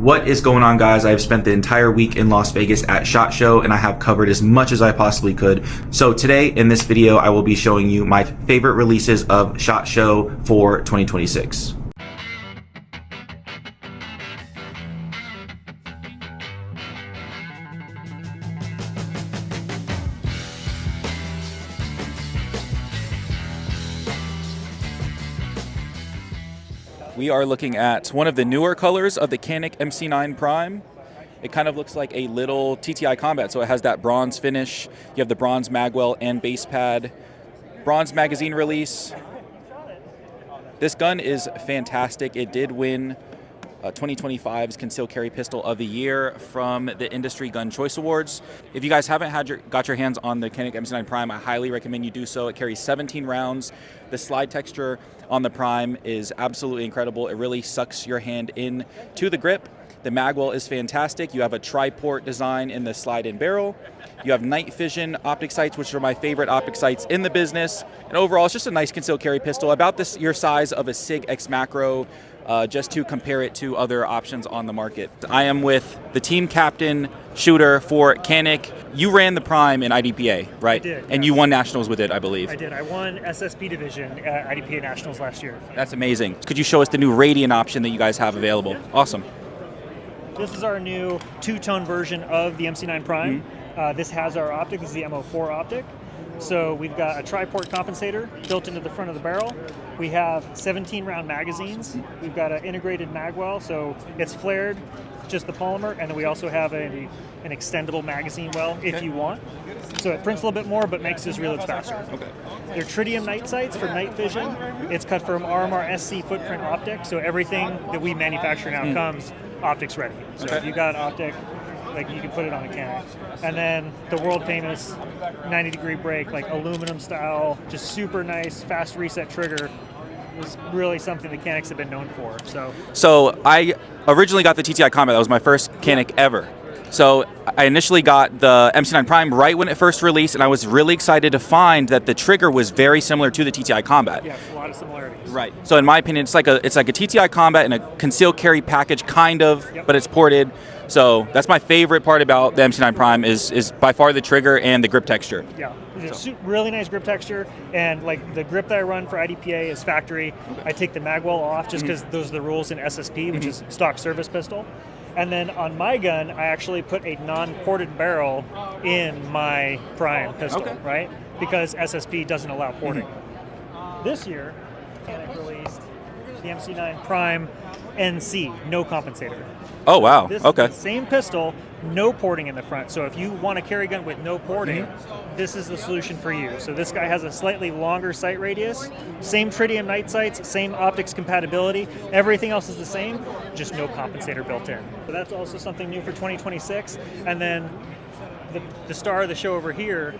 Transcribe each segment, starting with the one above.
What is going on, guys? I've spent the entire week in Las Vegas at SHOT Show, and I have covered as much as I possibly could. So today in this video, I will be showing you my favorite releases of SHOT Show for 2026. We are looking at one of the newer colors of the Canik MC9 Prime. It kind of looks like a little TTI Combat, so it has that bronze finish. You have the bronze magwell and base pad. Bronze magazine release. This gun is fantastic. It did win 2025's Concealed Carry Pistol of the Year from the Industry Gun Choice Awards. If you guys haven't got your hands on the Canik MC9 Prime, I highly recommend you do so. It carries 17 rounds. The slide texture on the Prime is absolutely incredible. It really sucks your hand in to the grip. The magwell is fantastic. You have a tri-port design in the slide-in barrel. You have night vision optic sights, which are my favorite optic sights in the business. And overall, it's just a nice concealed carry pistol, about your size of a SIG X Macro, just to compare it to other options on the market. I am with the team captain shooter for Canik. You ran the Prime in IDPA, right? I did. And yes. You won nationals with it, I believe. I did. I won SSP division at IDPA nationals last year. That's amazing. Could you show us the new Radian option that you guys have available? Yeah. Awesome. This is our new two-tone version of the MC9 Prime. This has our optic. This is the MO4 optic. So we've got a tri-port compensator built into the front of the barrel. We have 17-round magazines. We've got an integrated magwell, so it's flared, just the polymer, and then we also have an extendable magazine well if you want. So it prints a little bit more, but makes this reloads faster. Okay. They're tritium night sights for night vision. It's cut from RMR SC footprint optic, so everything that we manufacture now comes optics ready. So if you got optic, like you can put it on a Canik. And then the world famous 90-degree break, like aluminum style, just super nice, fast reset trigger, was really something the Caniks have been known for. So I originally got the TTI Combat. That was my first Canik ever. So I initially got the MC9 Prime right when it first released, and I was really excited to find that the trigger was very similar to the TTI Combat. Yeah, a lot of similarities. Right. So in my opinion, it's like a TTI Combat in a concealed carry package, kind of, but it's ported. So that's my favorite part about the MC9 Prime is by far the trigger and the grip texture. Yeah, it's a really nice grip texture, and like the grip that I run for IDPA is factory. I take the magwell off just because those are the rules in SSP, which is stock service pistol. And then on my gun, I actually put a non-ported barrel in my Prime pistol, right? Because SSP doesn't allow porting. This year, Canik released the MC9 Prime NC, no compensator. Oh, wow. This okay. is the same pistol, no porting in the front. So if you want a carry gun with no porting, this is the solution for you. So this guy has a slightly longer sight radius, same tritium night sights, same optics compatibility. Everything else is the same, just no compensator built in. So that's also something new for 2026. And then the star of the show over here.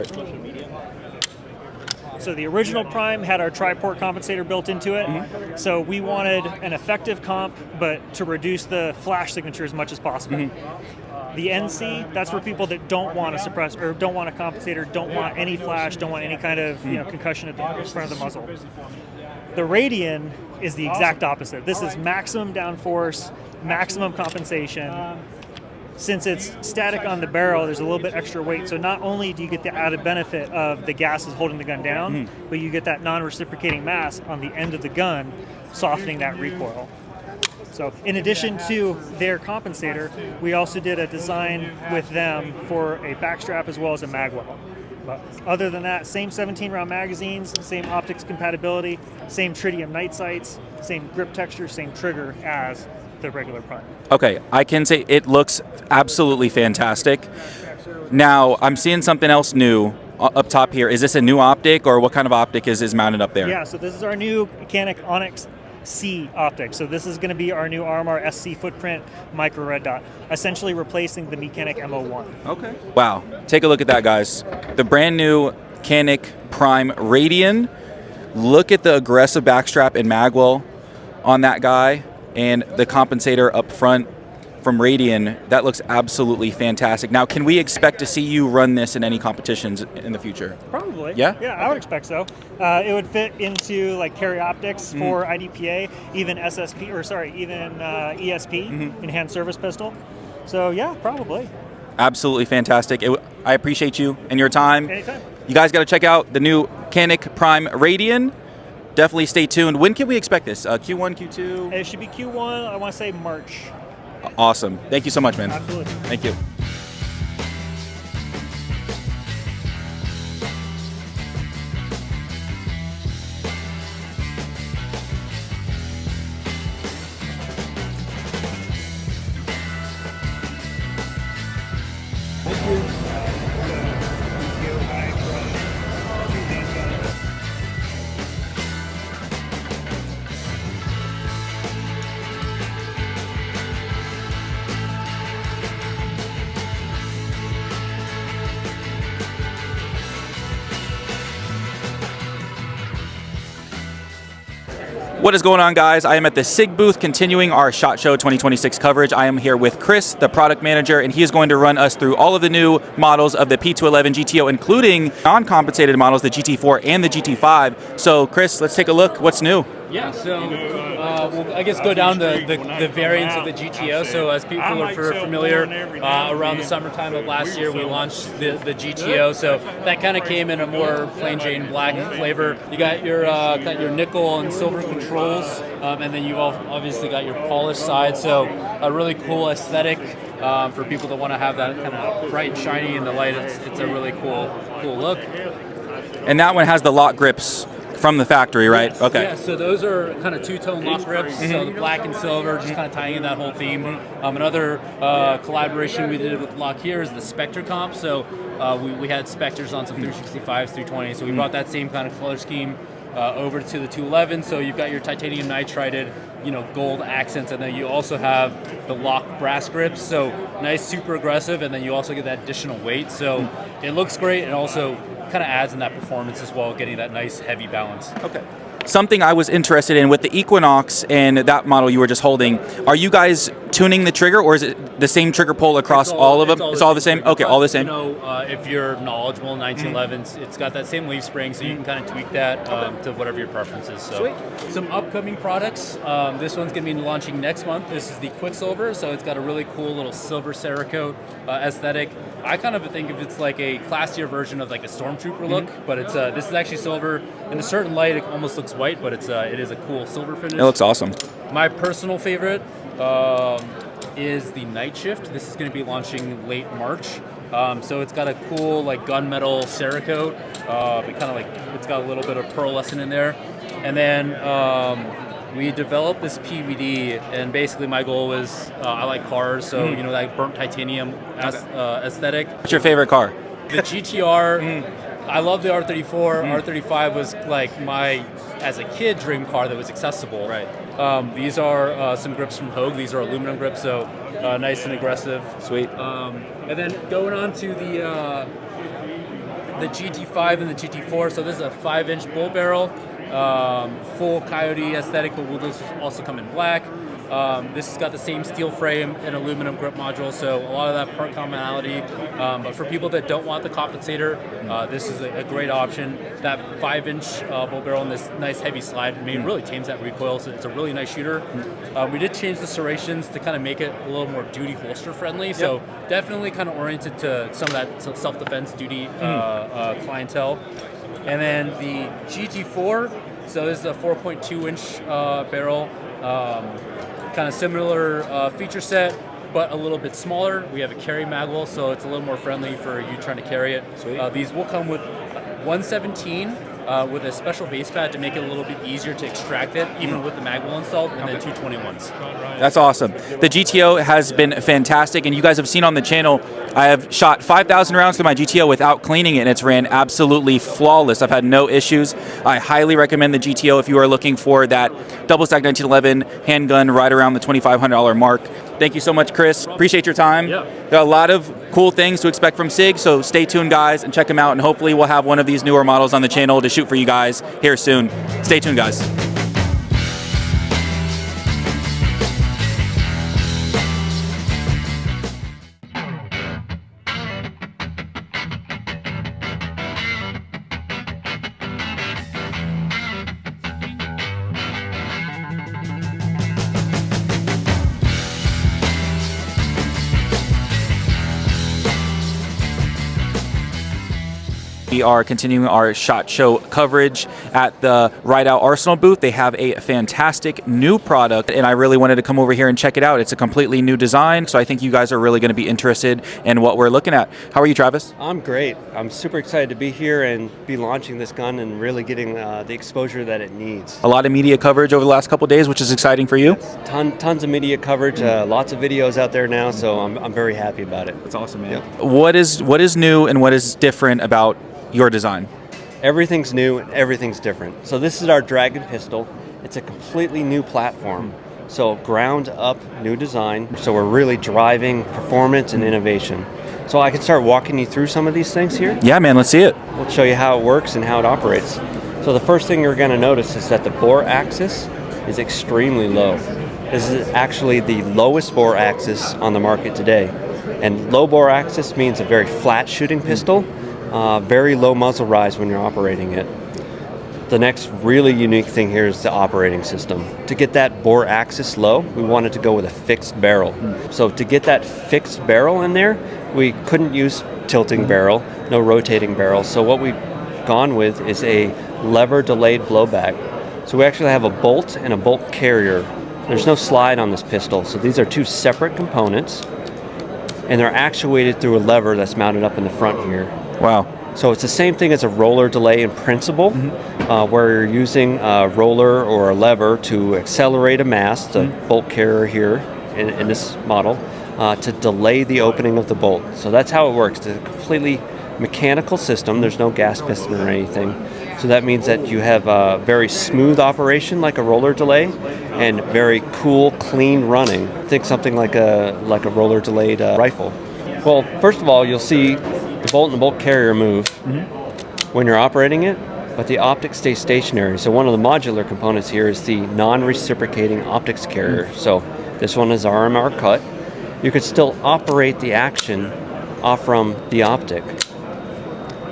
So the original Prime had our tri-port compensator built into it. So we wanted an effective comp, but to reduce the flash signature as much as possible. The NC, that's for people that don't want a suppressor, or don't want a compensator, don't want any flash, don't want any kind of concussion at the front of the muzzle. The Radian is the exact opposite. This is maximum downforce, maximum compensation. Since it's static on the barrel, there's a little bit extra weight. So not only do you get the added benefit of the gases holding the gun down, but you get that non-reciprocating mass on the end of the gun, softening that recoil. So in addition to their compensator, we also did a design with them for a backstrap as well as a magwell. But other than that, same 17-round magazines, same optics compatibility, same tritium night sights, same grip texture, same trigger as the regular Prime. Okay, I can say it looks absolutely fantastic. Now, I'm seeing something else new up top here. Is this a new optic, or what kind of optic is mounted up there? Yeah, so this is our new Canik Onyx C optic. So this is going to be our new RMR SC footprint micro red dot, essentially replacing the Canik MO1. Okay. Wow, take a look at that, guys. The brand new Canik Prime Radian. Look at the aggressive backstrap and magwell on that guy, and the compensator up front. from Radian. That looks absolutely fantastic. Now, can we expect to see you run this in any competitions in the future? Probably. Yeah? Yeah, I would expect so. It would fit into like carry optics for IDPA, even SSP, or sorry, even ESP, enhanced service pistol. So yeah, probably. Absolutely fantastic. I appreciate you and your time. Anytime. You guys got to check out the new Canik Prime Radian. Definitely stay tuned. When can we expect this? Q1, Q2? It should be Q1, I want to say March. Awesome. Thank you so much, man. Absolutely. Thank you. What is going on, guys? I am at the SIG booth continuing our SHOT Show 2026 coverage. I am here with Chris, the product manager, and he is going to run us through all of the new models of the P211 GTO, including non-compensated models, the GT4 and the GT5. So, Chris, let's take a look. What's new? Yeah, so we'll, I guess, go down the variants of the GTO. So as people are familiar, around the summertime of last year, we launched the GTO. So that kind of came in a more plain Jane black flavor. You got your nickel and silver controls, and then you've obviously got your polished side. So a really cool aesthetic for people that want to have that kind of bright and shiny in the light. It's a really cool look. And that one has the lock grips from the factory, right? Yes. Okay. Yeah, so those are kind of two-tone lock grips, so the black and silver, just kind of tying in that whole theme. Another collaboration we did with Lockheed is the Spectre comp. So we had Spectres on some 365s, 320s, so we brought that same kind of color scheme over to the 211. So you've got your titanium nitrided, gold accents, and then you also have the lock brass grips. So nice, super aggressive, and then you also get that additional weight. So it looks great, and also kind of adds in that performance as well, getting that nice heavy balance. Okay. Something I was interested in with the Equinox and that model you were just holding, are you guys tuning the trigger, or is it the same trigger pull across all of them? It's all the same? Okay, all the same. If you're knowledgeable in 1911s, it's got that same leaf spring, so you can kind of tweak that to whatever your preference is. So, some upcoming products. This one's going to be launching next month. This is the Quicksilver, so it's got a really cool little silver Cerakote aesthetic. I kind of think of it's like a classier version of like a Stormtrooper look, but it's this is actually silver. In a certain light, it almost looks white, but it is a cool silver finish. It looks awesome. My personal favorite is the Nightshift. This is going to be launching late March. So it's got a cool like gunmetal Cerakote. It's got a little bit of pearlescent in there, and then we developed this PVD, and basically my goal was I like cars, so that burnt titanium aesthetic. What's your favorite car? The GTR. I love the R34. R35 was like my, as a kid, dream car that was accessible. Right. These are some grips from Hogue. These are aluminum grips, so nice and aggressive. Sweet. And then going on to the GT5 and the GT4. So this is a 5-inch bull barrel, full coyote aesthetic, but will this also come in black. This has got the same steel frame and aluminum grip module, so a lot of that part commonality. But for people that don't want the compensator, this is a great option. That 5-inch bull barrel and this nice heavy slide, really tames that recoil, so it's a really nice shooter. We did change the serrations to kind of make it a little more duty holster friendly, so definitely kind of oriented to some of that self-defense duty clientele. And then the GT4, so this is a 4.2-inch barrel. Kind of similar feature set, but a little bit smaller. We have a carry magwell, so it's a little more friendly for you trying to carry it. These will come with 117 with a special base pad to make it a little bit easier to extract it, even with the magwell installed, and then 221s. That's awesome. The GTO has been fantastic, and you guys have seen on the channel, I have shot 5,000 rounds through my GTO without cleaning it, and it's ran absolutely flawless. I've had no issues. I highly recommend the GTO if you are looking for that double-stack 1911 handgun right around the $2,500 mark. Thank you so much, Chris. Appreciate your time. Yeah. Got a lot of cool things to expect from SIG, so stay tuned, guys, and check them out, and hopefully we'll have one of these newer models on the channel to shoot for you guys here soon. Stay tuned, guys. We are continuing our SHOT Show coverage at the Rideout Arsenal booth. They have a fantastic new product, and I really wanted to come over here and check it out. It's a completely new design, so I think you guys are really going to be interested in what we're looking at. How are you, Travis? I'm great. I'm super excited to be here and be launching this gun and really getting the exposure that it needs. A lot of media coverage over the last couple of days, which is exciting for you. Tons of media coverage, lots of videos out there now, so I'm very happy about it. That's awesome, man. Yep. What is new and what is different about your design? Everything's new and everything's different. So this is our Dragon pistol. It's a completely new platform. So ground up, new design. So we're really driving performance and innovation. So I can start walking you through some of these things here. Yeah, man, let's see it. We'll show you how it works and how it operates. So the first thing you're going to notice is that the bore axis is extremely low. This is actually the lowest bore axis on the market today. And low bore axis means a very flat shooting pistol, very low muzzle rise when you're operating it. The next really unique thing here is the operating system. To get that bore axis low, we wanted to go with a fixed barrel. So to get that fixed barrel in there, we couldn't use tilting barrel, no rotating barrel. So what we've gone with is a lever delayed blowback. So we actually have a bolt and a bolt carrier. There's no slide on this pistol, so these are two separate components, and they're actuated through a lever that's mounted up in the front here. Wow. So it's the same thing as a roller delay in principle, where you're using a roller or a lever to accelerate a mass, the bolt carrier here in this model, to delay the opening of the bolt. So that's how it works. It's a completely mechanical system. There's no gas piston or anything. So that means that you have a very smooth operation like a roller delay and very cool, clean running. Think something like a roller delayed rifle. Well, first of all, you'll see the bolt and the bolt carrier move when you're operating it, but the optics stay stationary. So one of the modular components here is the non-reciprocating optics carrier. So this one is RMR cut. You could still operate the action off from the optic.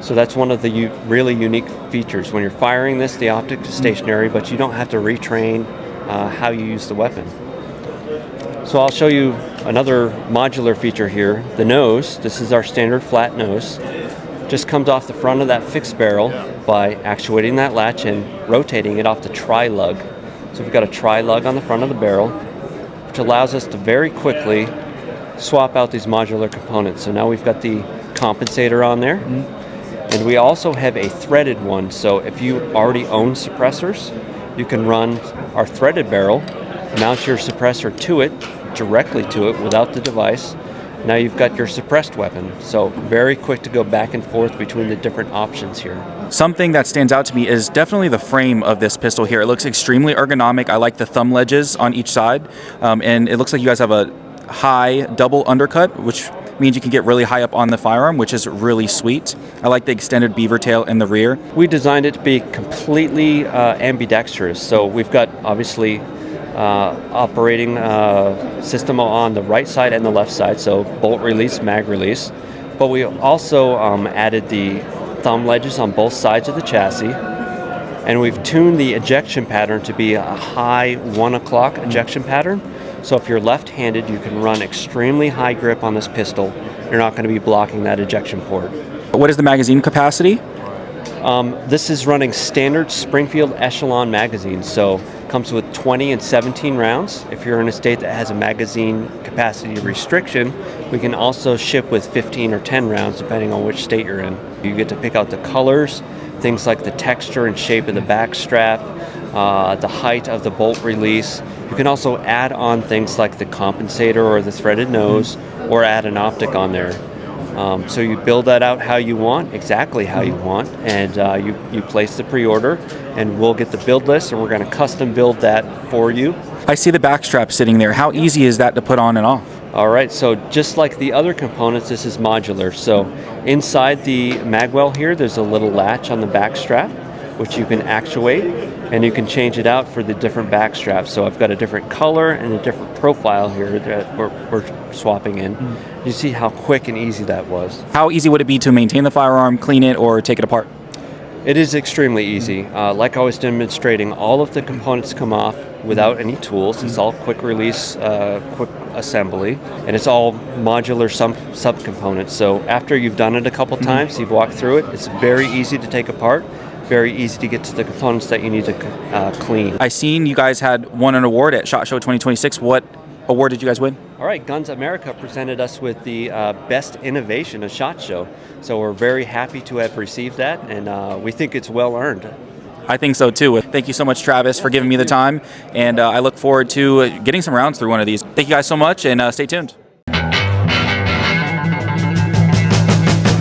So that's one of the really unique features. When you're firing this, the optic is stationary, but you don't have to retrain how you use the weapon. So I'll show you another modular feature here. The nose, this is our standard flat nose, just comes off the front of that fixed barrel by actuating that latch and rotating it off the tri-lug. So we've got a tri-lug on the front of the barrel, which allows us to very quickly swap out these modular components. So now we've got the compensator on there. And we also have a threaded one, so if you already own suppressors, you can run our threaded barrel, mount your suppressor to it, directly to it without the device. Now you've got your suppressed weapon, so very quick to go back and forth between the different options here. Something that stands out to me is definitely the frame of this pistol here. It looks extremely ergonomic. I like the thumb ledges on each side, and it looks like you guys have a high double undercut, which means you can get really high up on the firearm, which is really sweet. I like the extended beaver tail in the rear. We designed it to be completely ambidextrous, so we've got obviously operating system on the right side and the left side, so bolt release, mag release. But we also added the thumb ledges on both sides of the chassis, and we've tuned the ejection pattern to be a high 1 o'clock ejection pattern. So if you're left-handed, you can run extremely high grip on this pistol. You're not going to be blocking that ejection port. What is the magazine capacity? This is running standard Springfield Echelon magazines, so comes with 20 and 17 rounds. If you're in a state that has a magazine capacity restriction, we can also ship with 15 or 10 rounds depending on which state you're in. You get to pick out the colors, things like the texture and shape of the back strap, the height of the bolt release. You can also add on things like the compensator or the threaded nose, or add an optic on there. So you build that out how you want, exactly how you want, and you place the pre-order, and we'll get the build list, and we're going to custom build that for you. I see the back strap sitting there. How easy is that to put on and off? All right, so just like the other components, this is modular. So inside the magwell here, there's a little latch on the back strap, which you can actuate, and you can change it out for the different back straps. So I've got a different color and a different profile here that we're swapping in. You see how quick and easy that was. How easy would it be to maintain the firearm, clean it, or take it apart? It is extremely easy. Like I was demonstrating, all of the components come off without any tools. It's all quick release, quick assembly, and it's all modular subcomponents. So after you've done it a couple times, you've walked through it, it's very easy to take apart, very easy to get to the components that you need to clean. I seen you guys had won an award at SHOT Show 2026. What award did you guys win? All right, Guns America presented us with the Best Innovation at SHOT Show. So we're very happy to have received that, and we think it's well earned. I think so too. Thank you so much, Travis, for giving me the time, and I look forward to getting some rounds through one of these. Thank you guys so much, and stay tuned.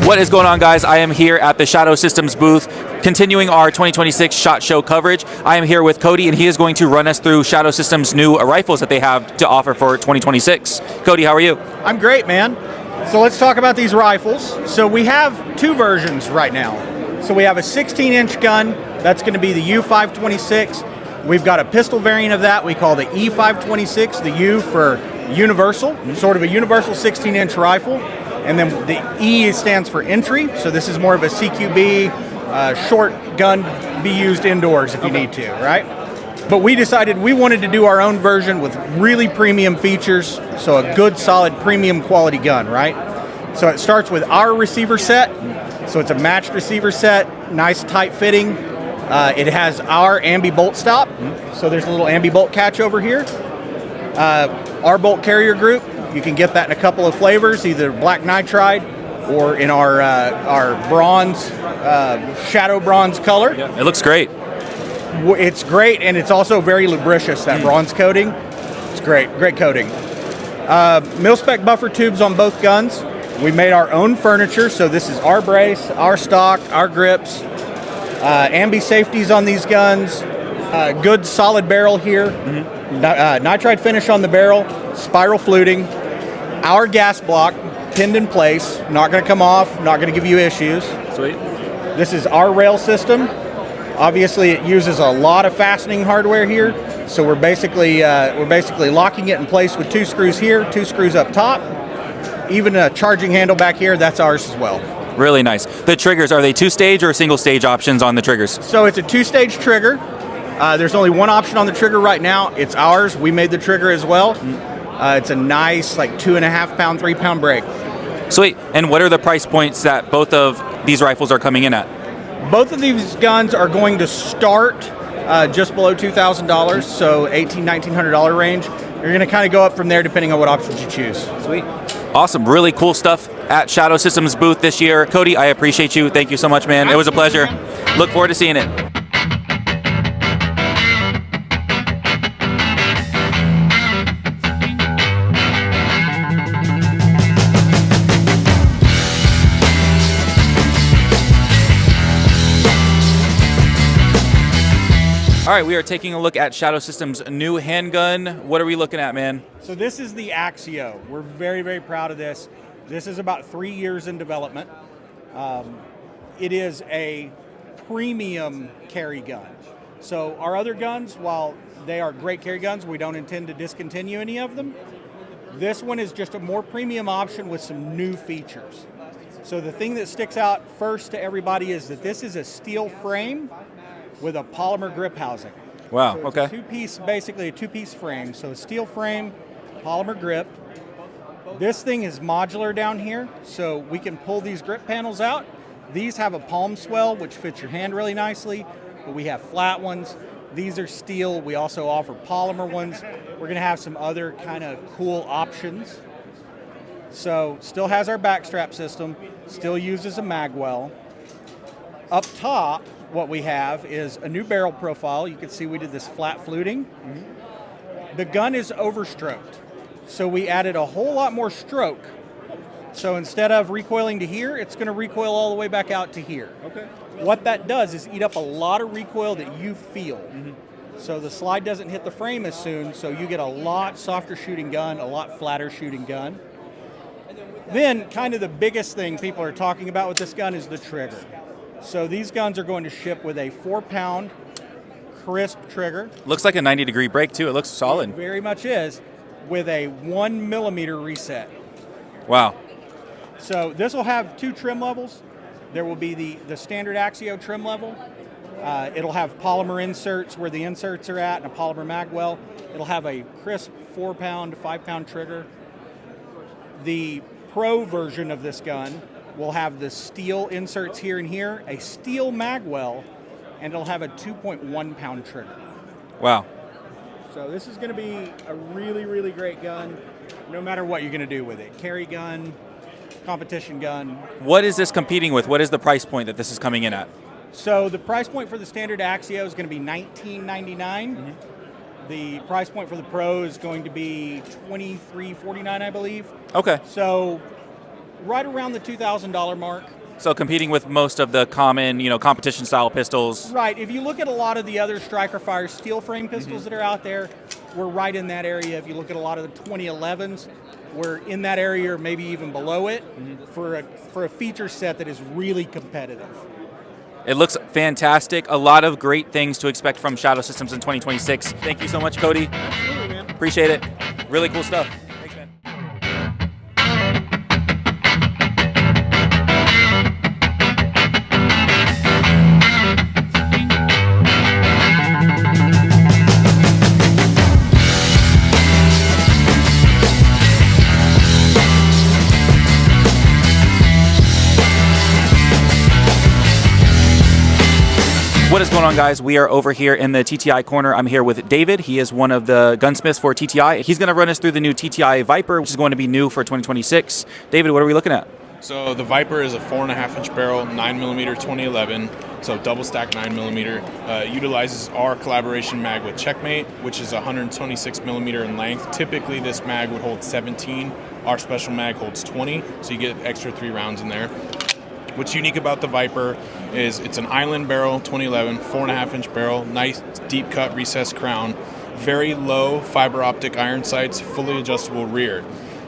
What is going on, guys? I am here at the Shadow Systems booth, continuing our 2026 SHOT Show coverage. I am here with Cody, and he is going to run us through Shadow Systems' new rifles that they have to offer for 2026. Cody, how are you? I'm great, man. So let's talk about these rifles. So we have two versions right now. So we have a 16-inch gun. That's going to be the U526. We've got a pistol variant of that we call the E526, the U for universal, sort of a universal 16-inch rifle. And then the E stands for entry. So this is more of a CQB, short gun, be used indoors if you need to, right? But we decided we wanted to do our own version with really premium features, so a good, solid, premium quality gun, right? So it starts with our receiver set. So it's a matched receiver set, nice tight fitting. It has our ambi bolt stop. So there's a little ambi bolt catch over here. Our bolt carrier group, you can get that in a couple of flavors, either black nitride or in our bronze, shadow bronze color. Yeah, it looks great. It's great, and it's also very lubricious, that bronze coating. It's great coating. Mil-spec buffer tubes on both guns. We made our own furniture, so this is our brace, our stock, our grips, ambi safeties on these guns, good solid barrel here, nitride finish on the barrel, spiral fluting, our gas block pinned in place, not going to come off, not going to give you issues. Sweet. This is our rail system. Obviously, it uses a lot of fastening hardware here, so we're basically locking it in place with 2 screws here, 2 screws up top. Even a charging handle back here, that's ours as well. Really nice. The triggers, are they 2-stage or single-stage options on the triggers? So it's a 2-stage trigger. There's only one option on the trigger right now. It's ours. We made the trigger as well. It's a nice, like 2.5 pound, 3 pound brake. Sweet. And what are the price points that both of these rifles are coming in at? Both of these guns are going to start just below $2,000, so $1,800-$1,900 range. You're going to kind of go up from there depending on what options you choose. Sweet. Awesome. Really cool stuff at Shadow Systems booth this year. Cody, I appreciate you. Thank you so much, man. It was a pleasure. Look forward to seeing it. All right, we are taking a look at Shadow Systems' new handgun. What are we looking at, man? So this is the Axio. We're very, very proud of this. This is about 3 years in development. It is a premium carry gun. So our other guns, while they are great carry guns, we don't intend to discontinue any of them. This one is just a more premium option with some new features. So the thing that sticks out first to everybody is that this is a steel frame with a polymer grip housing. Wow, so it's okay. basically a two-piece frame. So a steel frame, polymer grip. This thing is modular down here, so we can pull these grip panels out. These have a palm swell, which fits your hand really nicely, but we have flat ones. These are steel. We also offer polymer ones. We're gonna have some other kind of cool options. So still has our backstrap system, still uses a magwell. Up top, what we have is a new barrel profile. You can see we did this flat fluting. The gun is overstroked, so we added a whole lot more stroke. So instead of recoiling to here, it's going to recoil all the way back out to here. Okay. What that does is eat up a lot of recoil that you feel. So the slide doesn't hit the frame as soon, so you get a lot softer shooting gun, a lot flatter shooting gun. Then kind of the biggest thing people are talking about with this gun is the trigger. So these guns are going to ship with a 4-pound crisp trigger. Looks like a 90-degree break, too. It looks solid. It very much is, with a 1 millimeter reset. Wow. So this will have 2 trim levels. There will be the standard Axio trim level, It'll have polymer inserts where the inserts are at and a polymer magwell. It'll have a crisp 4-pound, 5-pound trigger. The Pro version of this gun will have the steel inserts here and here, a steel magwell, and it'll have a 2.1-pound trigger. Wow. So this is going to be a really, really great gun, no matter what you're going to do with it. Carry gun, competition gun. What is this competing with? What is the price point that this is coming in at? So the price point for the standard Axio is going to be $19.99. Mm-hmm. The price point for the Pro is going to be $23.49, I believe. Okay. So right around the $2,000 mark. So competing with most of the common, competition style pistols. Right. If you look at a lot of the other Striker Fire steel frame pistols that are out there, we're right in that area. If you look at a lot of the 2011s, we're in that area or maybe even below it for a feature set that is really competitive. It looks fantastic. A lot of great things to expect from Shadow Systems in 2026. Thank you so much, Cody. Absolutely, man. Appreciate it. Really cool stuff. Thanks, man. What is going on, guys? We are over here in the TTI corner. I'm here with David. He is one of the gunsmiths for TTI. He's going to run us through the new TTI Viper, which is going to be new for 2026. David, what are we looking at? So the Viper is a 4.5-inch barrel, 9mm 2011, so double stack 9mm. Utilizes our collaboration mag with Checkmate, which is 126mm in length. Typically, this mag would hold 17. Our special mag holds 20, so you get extra 3 rounds in there. What's unique about the Viper is it's an island barrel, 2011, 4.5-inch barrel, nice deep cut recessed crown, very low fiber optic iron sights, fully adjustable rear.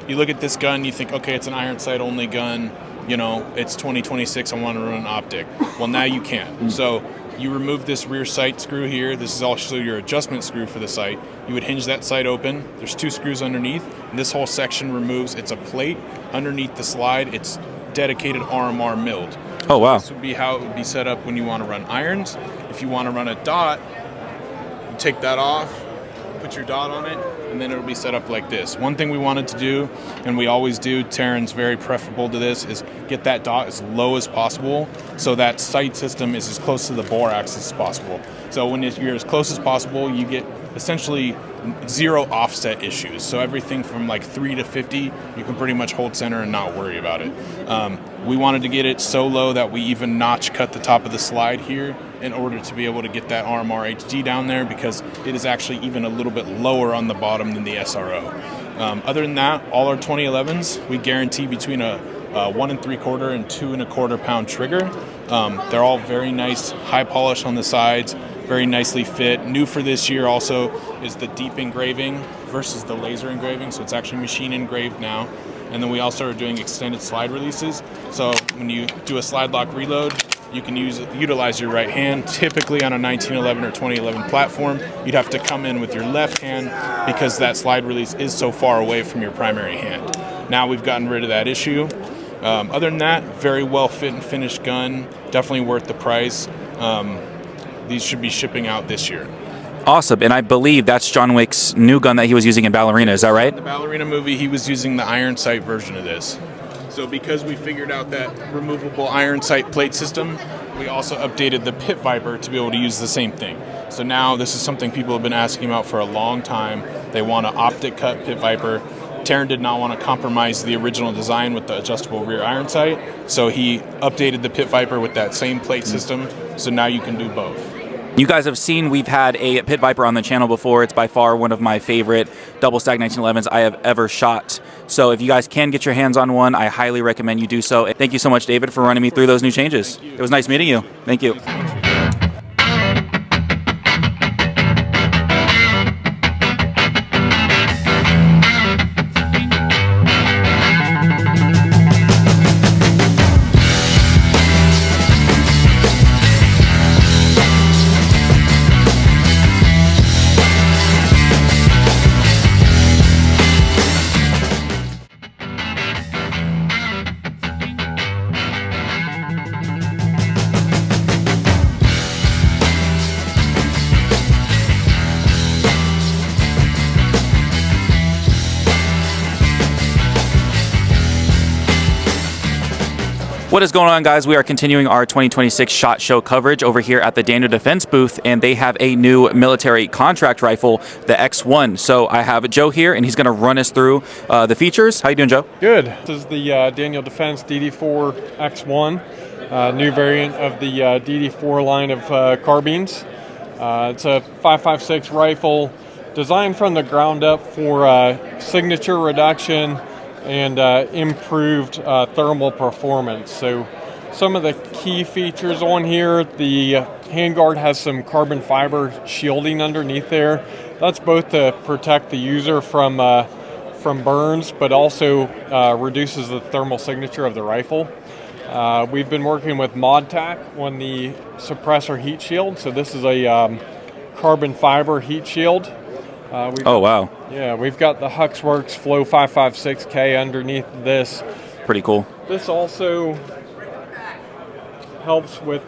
You look at this gun, you think, okay, it's an iron sight only gun, it's 2026, I want to run an optic. Well, now you can. So you remove this rear sight screw here. This is also your adjustment screw for the sight. You would hinge that sight open. There's 2 screws underneath, and this whole section removes. It's a plate underneath the slide. It's dedicated RMR milled. Oh, wow. This would be how it would be set up when you want to run irons. If you want to run a dot, you take that off, put your dot on it, and then it'll be set up like this. One thing we wanted to do, and we always do, Terran's very preferable to this, is get that dot as low as possible so that sight system is as close to the bore axis as possible. So when you're as close as possible, you get essentially 0 offset issues. So everything from like 3 to 50, you can pretty much hold center and not worry about it. We wanted to get it so low that we even notch cut the top of the slide here in order to be able to get that RMR HD down there, because it is actually even a little bit lower on the bottom than the SRO. Other than that, all our 2011s, we guarantee between a 1 3/4 and 2 1/4 pound trigger. They're all very nice, high polish on the sides, very nicely fit. New for this year also is the deep engraving versus the laser engraving, so it's actually machine engraved now. And then we also are doing extended slide releases. So when you do a slide lock reload, you can utilize your right hand. Typically on a 1911 or 2011 platform, you'd have to come in with your left hand because that slide release is so far away from your primary hand. Now we've gotten rid of that issue. Other than that, very well fit and finished gun. Definitely worth the price. These should be shipping out this year. Awesome. And I believe that's John Wick's new gun that he was using in Ballerina. Is that right? In the Ballerina movie, he was using the iron sight version of this. So because we figured out that removable iron sight plate system, we also updated the Pit Viper to be able to use the same thing. So now this is something people have been asking about for a long time. They want an optic cut Pit Viper. Terran did not want to compromise the original design with the adjustable rear iron sight, so he updated the Pit Viper with that same plate system, so now you can do both. You guys have seen we've had a Pit Viper on the channel before. It's by far one of my favorite double stack 1911s I have ever shot. So if you guys can get your hands on one, I highly recommend you do so. Thank you so much, David, for running me through those new changes. It was nice meeting you. Thank you. What is going on, guys? We are continuing our 2026 SHOT Show coverage over here at the Daniel Defense booth, and they have a new military contract rifle, the X1. So I have Joe here, and he's going to run us through the features. How you doing, Joe? Good. This is the Daniel Defense DD4 X1, new variant of the DD4 line of carbines. It's a 5.56 rifle designed from the ground up for signature reduction and improved thermal performance. So some of the key features on here, the handguard has some carbon fiber shielding underneath there. That's both to protect the user from burns, but also reduces the thermal signature of the rifle. We've been working with ModTac on the suppressor heat shield. So this is a carbon fiber heat shield. Oh, wow. Yeah, we've got the Huxworks Flow 556K underneath this. Pretty cool. This also helps with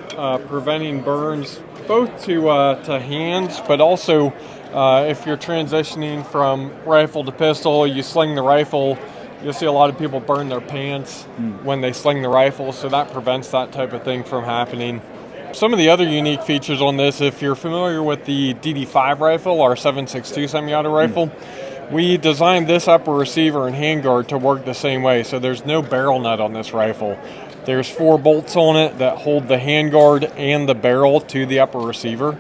preventing burns, both to hands, but also if you're transitioning from rifle to pistol, you sling the rifle, you'll see a lot of people burn their pants when they sling the rifle, so that prevents that type of thing from happening. Some of the other unique features on this, if you're familiar with the DD5 rifle, our 7.62 semi-auto rifle, we designed this upper receiver and handguard to work the same way. So there's no barrel nut on this rifle. There's 4 bolts on it that hold the handguard and the barrel to the upper receiver.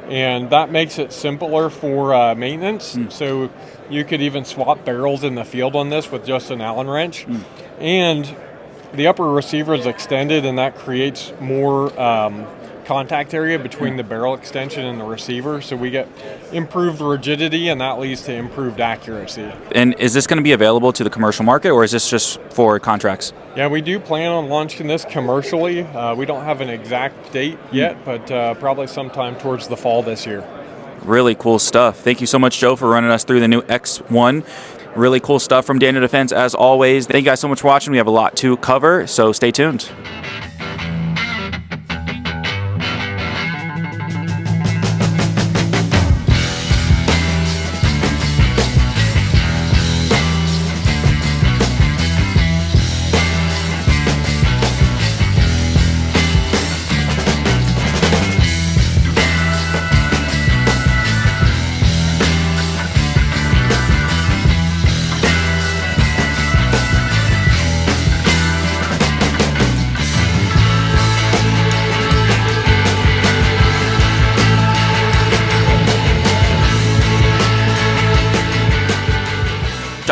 And that makes it simpler for maintenance. So you could even swap barrels in the field on this with just an Allen wrench. And the upper receiver is extended, and that creates more contact area between the barrel extension and the receiver. So we get improved rigidity, and that leads to improved accuracy. And is this going to be available to the commercial market, or is this just for contracts? Yeah, we do plan on launching this commercially. We don't have an exact date yet, but probably sometime towards the fall this year. Really cool stuff. Thank you so much, Joe, for running us through the new X1. Really cool stuff from Daniel Defense, as always. Thank you guys so much for watching. We have a lot to cover, so stay tuned.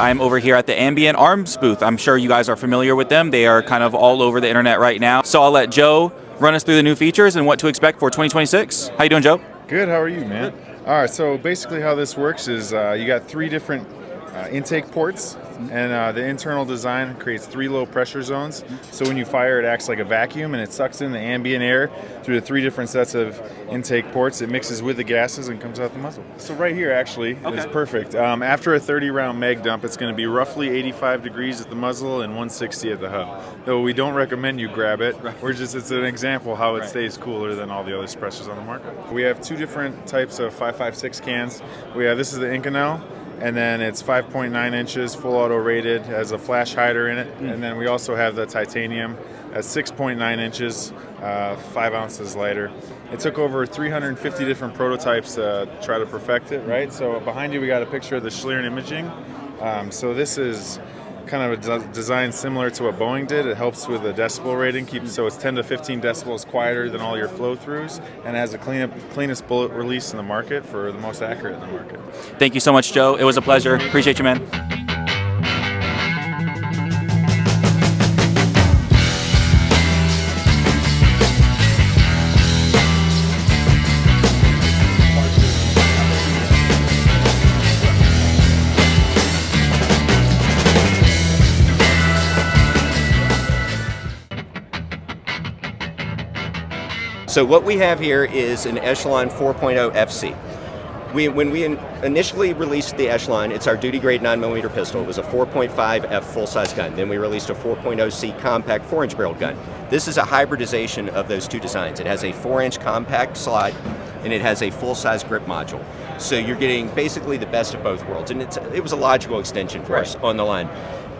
I'm over here at the Ambient Arms booth. I'm sure you guys are familiar with them. They are kind of all over the internet right now. So I'll let Joe run us through the new features and what to expect for 2026. How you doing, Joe? Good. How are you, man? All right. So basically how this works is you got 3 different intake ports, and the internal design creates 3 low pressure zones. So when you fire, it acts like a vacuum, and it sucks in the ambient air through the 3 different sets of intake ports. It mixes with the gases and comes out the muzzle. So right here actually is perfect. After a 30-round mag dump, it's going to be roughly 85 degrees at the muzzle and 160 at the hub. Though we don't recommend you grab it. It's an example how it stays cooler than all the other suppressors on the market. We have 2 different types of 5.56 cans. This is the Inconel, and then it's 5.9 inches, full auto rated, has a flash hider in it. And then we also have the titanium at 6.9 inches, 5 ounces lighter. It took over 350 different prototypes to try to perfect it, right? So behind you we got a picture of the Schlieren imaging. So this is kind of a design similar to what Boeing did. It helps with the decibel rating, so it's 10 to 15 decibels quieter than all your flow-throughs, and has the cleanest bullet release in the market for the most accurate in the market. Thank you so much, Joe. It was a pleasure. Appreciate you, man. So what we have here is an Echelon 4.0 FC. When we initially released the Echelon, it's our duty grade 9mm pistol. It was a 4.5 F full-size gun. Then we released a 4.0 C compact 4-inch barreled gun. This is a hybridization of those 2 designs. It has a 4-inch compact slide, and it has a full-size grip module. So you're getting basically the best of both worlds, and it was a logical extension for us on the line.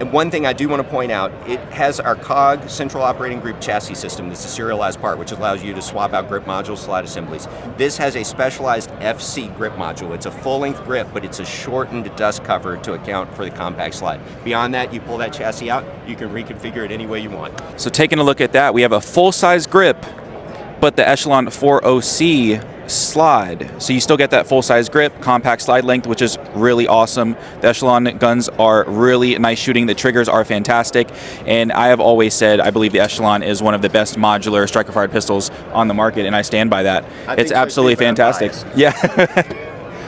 And one thing I do want to point out, it has our COG, Central Operating Group Chassis System. This is a serialized part, which allows you to swap out grip modules, slide assemblies. This has a specialized FC grip module. It's a full-length grip, but it's a shortened dust cover to account for the compact slide. Beyond that, you pull that chassis out, you can reconfigure it any way you want. So taking a look at that, we have a full-size grip, but the Echelon 40C slide. So you still get that full-size grip, compact slide length, which is really awesome. The Echelon guns are really nice shooting. The triggers are fantastic. And I have always said I believe the Echelon is one of the best modular striker-fired pistols on the market, and I stand by that. It's absolutely fantastic. Yeah.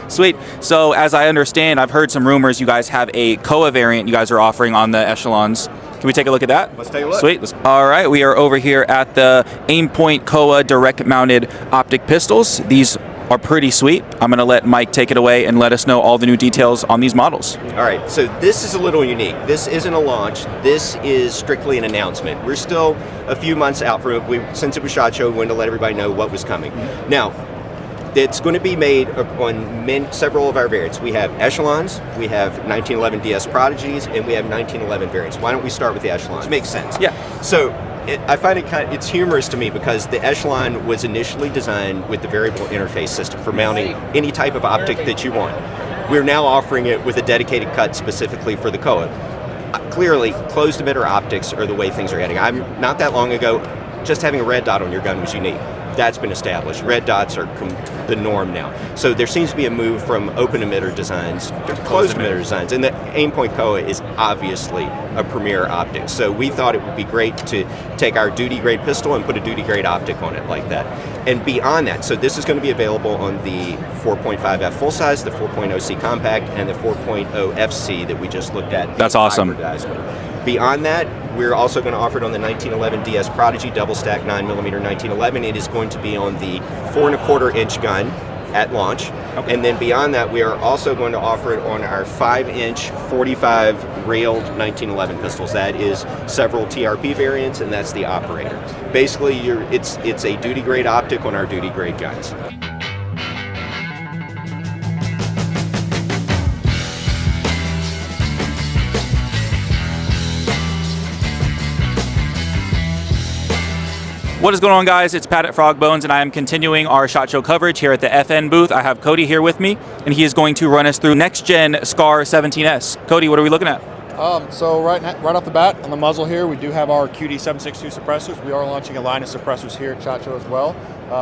Sweet. So as I understand, I've heard some rumors you guys have a COA variant you guys are offering on the Echelons. Can we take a look at that? Let's take a look. Sweet. All right, we are over here at the Aimpoint COA direct-mounted optic pistols. These are pretty sweet. I'm going to let Mike take it away and let us know all the new details on these models. All right, so this is a little unique. This isn't a launch. This is strictly an announcement. We're still a few months out from it. Since it was SHOT Show, we wanted to let everybody know what was coming. Now, it's going to be made on several of our variants. We have Echelons, we have 1911 DS Prodigies, and we have 1911 variants. Why don't we start with the Echelons? It makes sense. Yeah. So I find it's humorous to me because the Echelon was initially designed with the variable interface system for mounting any type of optic that you want. We're now offering it with a dedicated cut specifically for the COA. Clearly, closed emitter optics are the way things are heading. Not that long ago, just having a red dot on your gun was unique. That's been established. Red dots are the norm now. So there seems to be a move from open emitter designs to closed emitter designs. And the Aimpoint COA is obviously a premier optic. So we thought it would be great to take our duty grade pistol and put a duty grade optic on it like that. And beyond that, so this is going to be available on the 4.5F full size, the 4.0C compact, and the 4.0 FC that we just looked at. That's awesome. Beyond that, we're also going to offer it on the 1911 DS Prodigy double stack 9mm 1911. It is going to be on the 4¼ inch gun at launch. Okay. And then beyond that, we are also going to offer it on our 5-inch 45 railed 1911 pistols. That is several TRP variants, and that's the operator. Basically, it's a duty grade optic on our duty grade guns. What is going on, guys? It's Pat at Frogbones, and I am continuing our SHOT Show coverage here at the FN booth. I have Cody here with me, and he is going to run us through next-gen SCAR 17S. Cody, what are we looking at? So right off the bat, on the muzzle here, we do have our QD762 suppressors. We are launching a line of suppressors here at SHOT Show as well.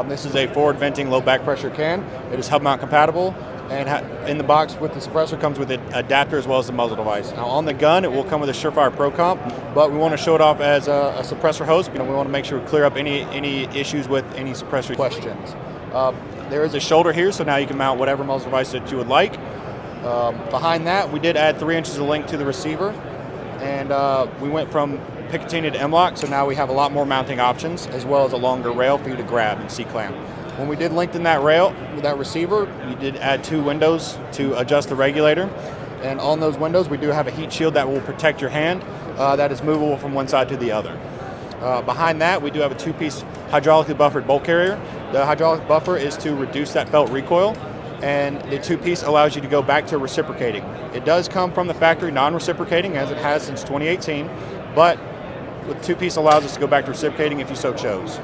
This is a forward venting low back pressure can. It is hub mount compatible, and in the box with the suppressor comes with an adapter as well as the muzzle device. Now on the gun, it will come with a Surefire Pro Comp, but we want to show it off as a suppressor host. We want to make sure we clear up any issues with any suppressor questions. There is a shoulder here, so now you can mount whatever muzzle device that you would like. Behind that, we did add 3 inches of link to the receiver, and we went from Picatinny to M-LOK, so now we have a lot more mounting options, as well as a longer rail for you to grab and C-clamp. When we did lengthen that rail with that receiver, we did add 2 windows to adjust the regulator, and on those windows, we do have a heat shield that will protect your hand that is movable from one side to the other. Behind that, we do have a 2-piece hydraulically buffered bolt carrier. The hydraulic buffer is to reduce that felt recoil, and the 2-piece allows you to go back to reciprocating. It does come from the factory non-reciprocating, as it has since 2018, but the 2-piece allows us to go back to reciprocating if you so chose.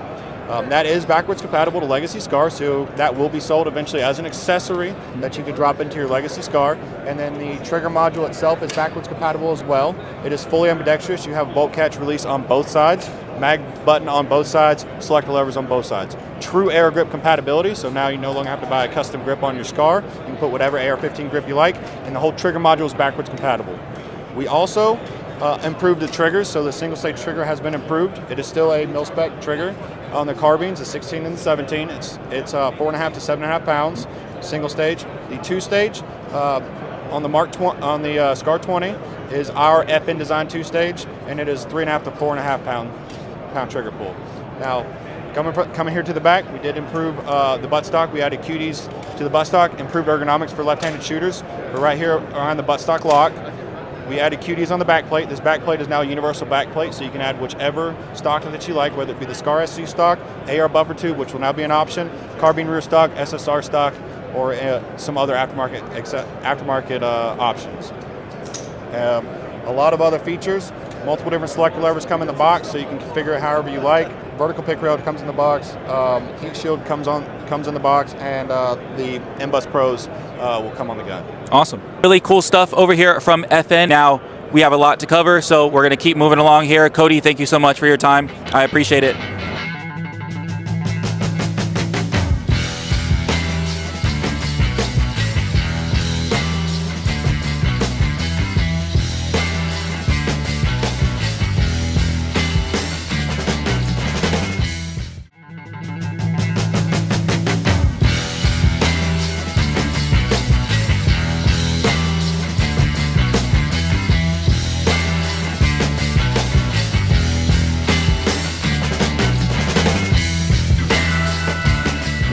That is backwards compatible to Legacy SCAR, so that will be sold eventually as an accessory that you can drop into your Legacy SCAR. And then the trigger module itself is backwards compatible as well. It is fully ambidextrous. You have bolt catch release on both sides, mag button on both sides, selector levers on both sides. True air grip compatibility, so now you no longer have to buy a custom grip on your SCAR. You can put whatever AR-15 grip you like, and the whole trigger module is backwards compatible. We also improved the triggers, so the single stage trigger has been improved. It is still a mil-spec trigger on the carbines, the 16 and the 17. It's 4.5 to 7.5 pounds, single stage. The 2-stage on the SCAR 20 is our FN design 2-stage, and it is 3.5 to 4.5 pound trigger pull. Now, coming here to the back, we did improve the buttstock. We added QDs to the buttstock, improved ergonomics for left-handed shooters. We're right here around the buttstock lock. We added QDs on the backplate. This backplate is now a universal backplate, so you can add whichever stock that you like, whether it be the SCAR SC stock, AR buffer tube, which will now be an option, carbine rear stock, SSR stock, or some other aftermarket options. A lot of other features. Multiple different selector levers come in the box, so you can configure it however you like. Vertical pick rail comes in the box. Heat shield comes in the box, and the M-Bus Pros will come on the gun. Awesome. Really cool stuff over here from FN. Now, we have a lot to cover, so we're going to keep moving along here. Cody, thank you so much for your time. I appreciate it.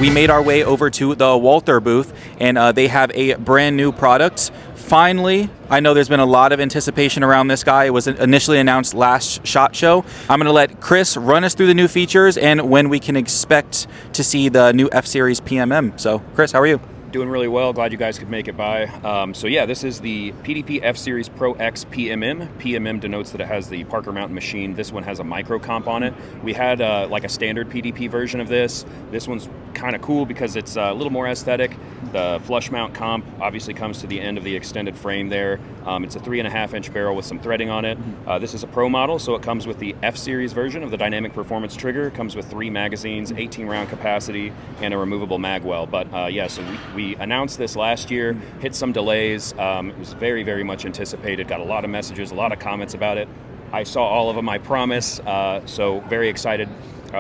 We made our way over to the Walther booth, and they have a brand new product. Finally, I know there's been a lot of anticipation around this guy. It was initially announced last SHOT Show. I'm going to let Chris run us through the new features and when we can expect to see the new F-Series PMM. So, Chris, how are you? Doing really well. Glad you guys could make it by. So yeah, this is the PDP F-Series Pro X PMM. PMM denotes that it has the Parker Mountain machine. This one has a micro comp on it. We had like a standard PDP version of this. This one's kind of cool because it's a little more aesthetic. The flush mount comp obviously comes to the end of the extended frame there. It's a 3.5-inch barrel with some threading on it. This is a Pro model, so it comes with the F-Series version of the Dynamic Performance Trigger. It comes with 3 magazines, 18-round capacity, and a removable mag well. But yeah, so we announced this last year, hit some delays. It was very, very much anticipated. Got a lot of messages, a lot of comments about it. I saw all of them, I promise. So very excited.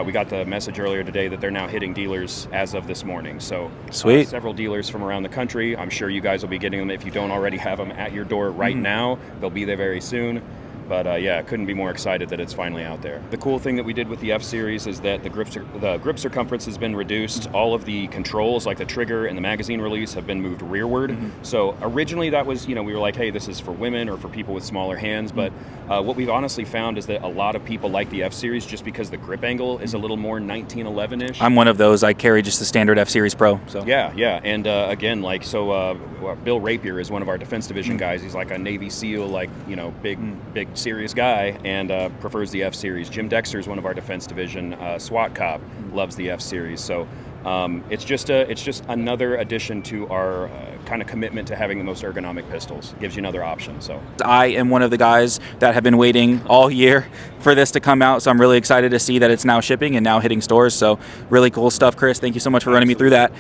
We got the message earlier today that they're now hitting dealers as of this morning. So sweet. Several dealers from around the country. I'm sure you guys will be getting them if you don't already have them at your door right now. They'll be there very soon. But yeah, couldn't be more excited that it's finally out there. The cool thing that we did with the F-Series is that the grip circumference has been reduced. All of the controls, like the trigger and the magazine release, have been moved rearward. So originally that was, we were like, hey, this is for women or for people with smaller hands. But what we've honestly found is that a lot of people like the F-Series just because the grip angle is a little more 1911-ish. I'm one of those. I carry just the standard F-Series Pro. So yeah. And again, like, so Bill Rapier is one of our Defense Division guys. He's like a Navy SEAL, like, big serious guy, and prefers the F-Series. Jim Dexter is one of our Defense Division SWAT cop, loves the F-Series. So it's just another addition to our kind of commitment to having the most ergonomic pistols. Gives you another option. So I am one of the guys that have been waiting all year for this to come out, so I'm really excited to see that it's now shipping and now hitting stores. So really cool stuff, Chris. Thank you so much for running me through that.